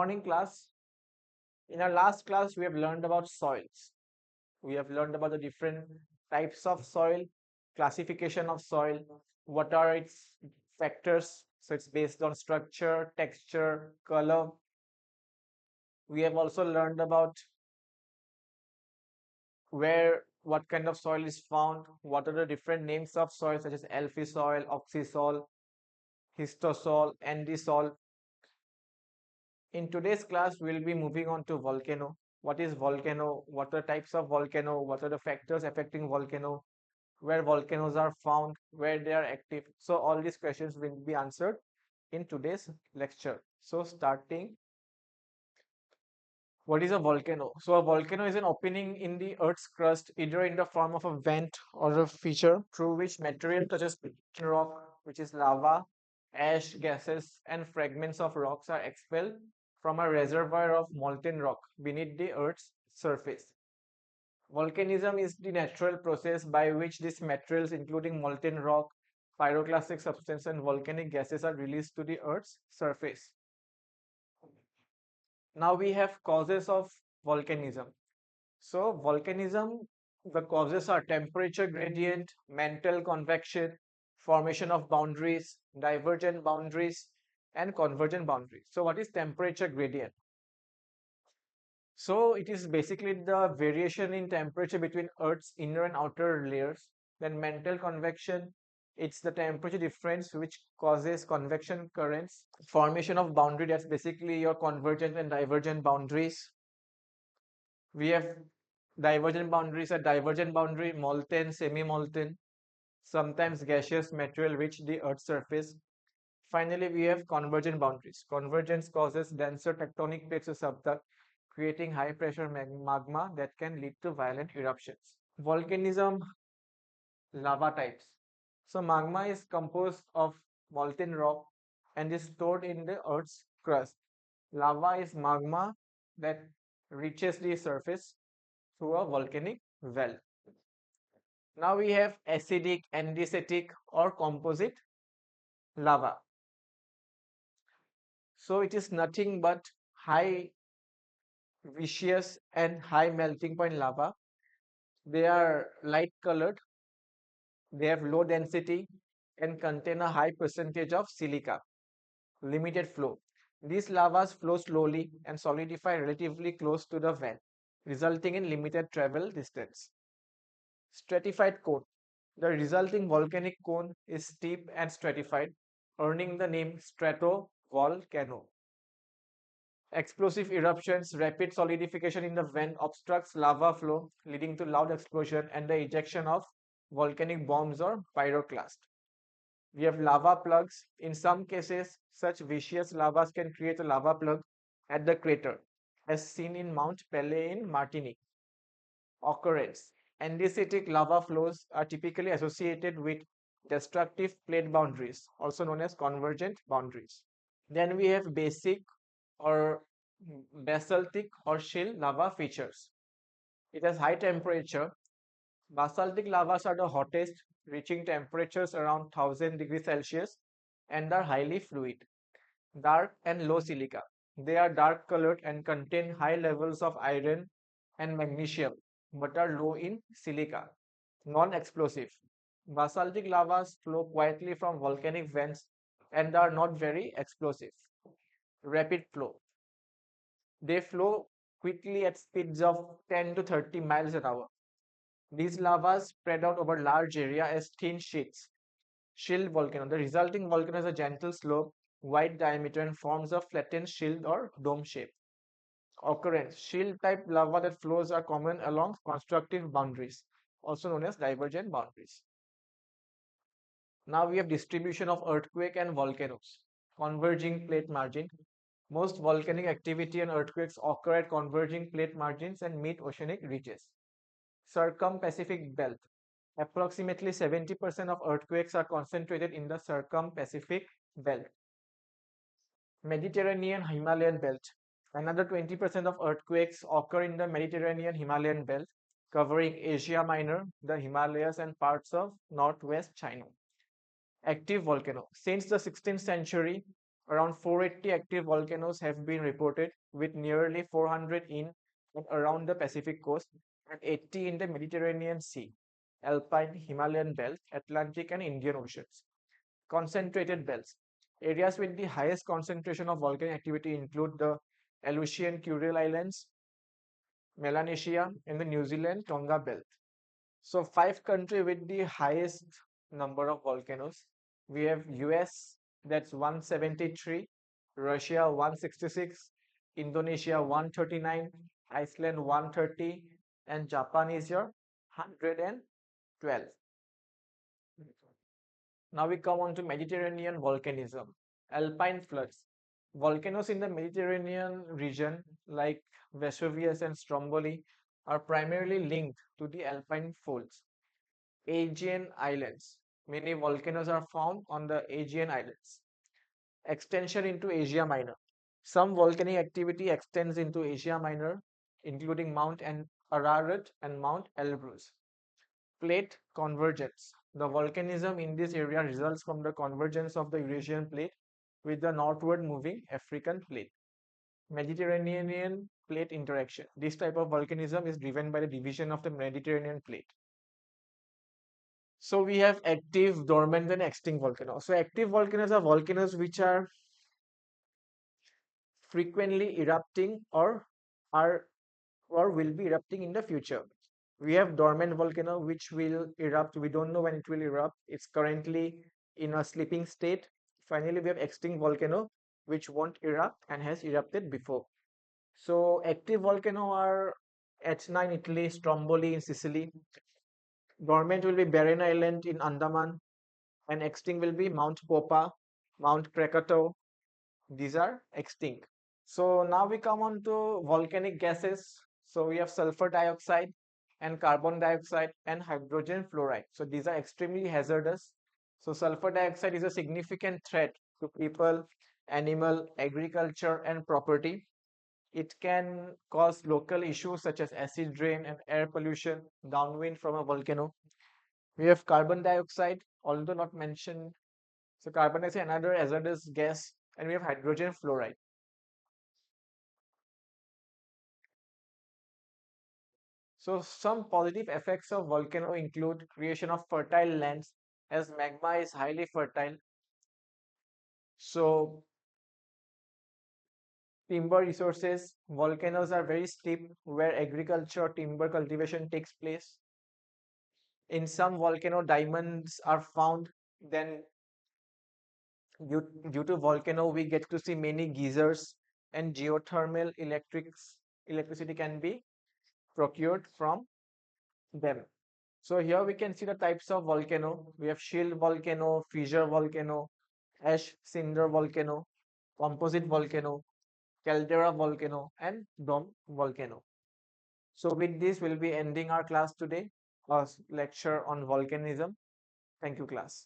morning class. In our last class, we have learned about soils. We have learned about the different types of soil, classification of soil, what are its factors. So it's based on structure, texture, color. We have also learned about what kind of soil is found, what are the different names of soil such as alphy soil, oxysol, histosol, andisol. In today's class, we'll be moving on to volcano. What is volcano? What are types of volcano? What are the factors affecting volcano? Where volcanoes are found? Where they are active? So all these questions will be answered in today's lecture. So starting, what is a volcano? So a volcano is an opening in the Earth's crust, either in the form of a vent or a feature through which material such as rock, which is lava, ash, gases, and fragments of rocks are expelled from a reservoir of molten rock beneath the Earth's surface. Volcanism is the natural process by which these materials, including molten rock, pyroclastic substance, and volcanic gases, are released to the Earth's surface. Now we have causes of volcanism. So volcanism, the causes are temperature gradient, mantle convection, formation of boundaries, divergent boundaries, and convergent boundaries. So what is temperature gradient? So it is basically the variation in temperature between Earth's inner and outer layers. Then mantle convection, it's the temperature difference which causes convection currents. Formation of boundary, that's basically your convergent and divergent boundaries. We have divergent boundaries, a divergent boundary, molten, semi-molten, sometimes gaseous material reach the Earth's surface. Finally, we have convergent boundaries. Convergence causes denser tectonic plates to subduct, creating high pressure magma that can lead to violent eruptions. Volcanism, lava types. So magma is composed of molten rock and is stored in the Earth's crust. Lava is magma that reaches the surface through a volcanic well. Now we have acidic, andesitic, or composite lava. So it is nothing but high viscous and high melting point lava. They are light colored, they have low density and contain a high percentage of silica. Limited flow. These lavas flow slowly and solidify relatively close to the vent, resulting in limited travel distance. Stratified cone. The resulting volcanic cone is steep and stratified, earning the name stratovolcano. Explosive eruptions, rapid solidification in the vent obstructs lava flow, leading to loud explosion and the ejection of volcanic bombs or pyroclast. We have lava plugs. In some cases, such viscous lavas can create a lava plug at the crater, as seen in Mount Pelée in Martinique. Occurrence. Andesitic lava flows are typically associated with destructive plate boundaries, also known as convergent boundaries. Then we have basic or basaltic or shale lava features. It has high temperature. Basaltic lavas are the hottest, reaching temperatures around 1000 degrees Celsius and are highly fluid. Dark and low silica. They are dark colored and contain high levels of iron and magnesium, but are low in silica. Non-explosive. Basaltic lavas flow quietly from volcanic vents and are not very explosive. Rapid flow. They flow quickly at speeds of 10 to 30 miles an hour. These lavas spread out over large area as thin sheets. Shield volcano. The resulting volcano has a gentle slope, wide diameter, and forms a flattened shield or dome shape. Occurrence. Shield type lava that flows are common along constructive boundaries, also known as divergent boundaries. Now we have distribution of earthquake and volcanoes. Converging plate margin. Most volcanic activity and earthquakes occur at converging plate margins and mid-oceanic ridges. Circum-Pacific belt. Approximately 70% of earthquakes are concentrated in the Circum-Pacific belt. Mediterranean Himalayan belt. Another 20% of earthquakes occur in the Mediterranean Himalayan belt, covering Asia Minor, the Himalayas, and parts of northwest China. Active volcano. Since the 16th century, Around 480 active volcanoes have been reported, with nearly 400 in and around the Pacific coast and 80 in the Mediterranean Sea, Alpine, Himalayan belt, Atlantic, and Indian Oceans. Concentrated belts. Areas with the highest concentration of volcanic activity include the Aleutian Kuril Islands, Melanesia, and the New Zealand Tonga Belt. So, five countries with the highest number of volcanoes. We have US, that's 173, Russia 166, Indonesia 139, Iceland 130, and Japan is your 112. Now we come on to Mediterranean volcanism. Alpine floods. Volcanoes in the Mediterranean region, like Vesuvius and Stromboli, are primarily linked to the alpine folds. Aegean Islands. Many volcanoes are found on the Aegean Islands. Extension into Asia Minor. Some volcanic activity extends into Asia Minor, including Mount Ararat and Mount Elbrus. Plate convergence. The volcanism in this area results from the convergence of the Eurasian plate with the northward moving African plate. Mediterranean plate interaction. This type of volcanism is driven by the division of the Mediterranean plate. So we have active, dormant, and extinct volcanoes. So active volcanoes are volcanoes which are frequently erupting are or will be erupting in the future. We have dormant volcano which will erupt. We don't know when it will erupt. It's currently in a sleeping state. Finally, we have extinct volcano which won't erupt and has erupted before. So active volcano are Etna in Italy, Stromboli in Sicily. Dormant will be Barren Island in Andaman, and extinct will be Mount Popa, Mount Krakatoa. These are extinct. So now we come on to volcanic gases. So we have sulfur dioxide and carbon dioxide and hydrogen fluoride. So these are extremely hazardous. So sulfur dioxide is a significant threat to people, animal, agriculture, and property. It can cause local issues such as acid rain and air pollution downwind from a volcano. We have carbon dioxide, although not mentioned. So carbon dioxide, another hazardous gas, and we have hydrogen fluoride. So some positive effects of volcano include creation of fertile lands, as magma is highly fertile. So timber resources, volcanoes are very steep where agriculture, timber cultivation takes place. In some volcano, diamonds are found. Then due to volcano, we get to see many geysers, and geothermal electricity can be procured from them. So here we can see the types of volcano. We have shield volcano, fissure volcano, ash cinder volcano, composite volcano, caldera volcano, and dome volcano. So with this, we'll be ending our class today, our lecture on volcanism. Thank you, class.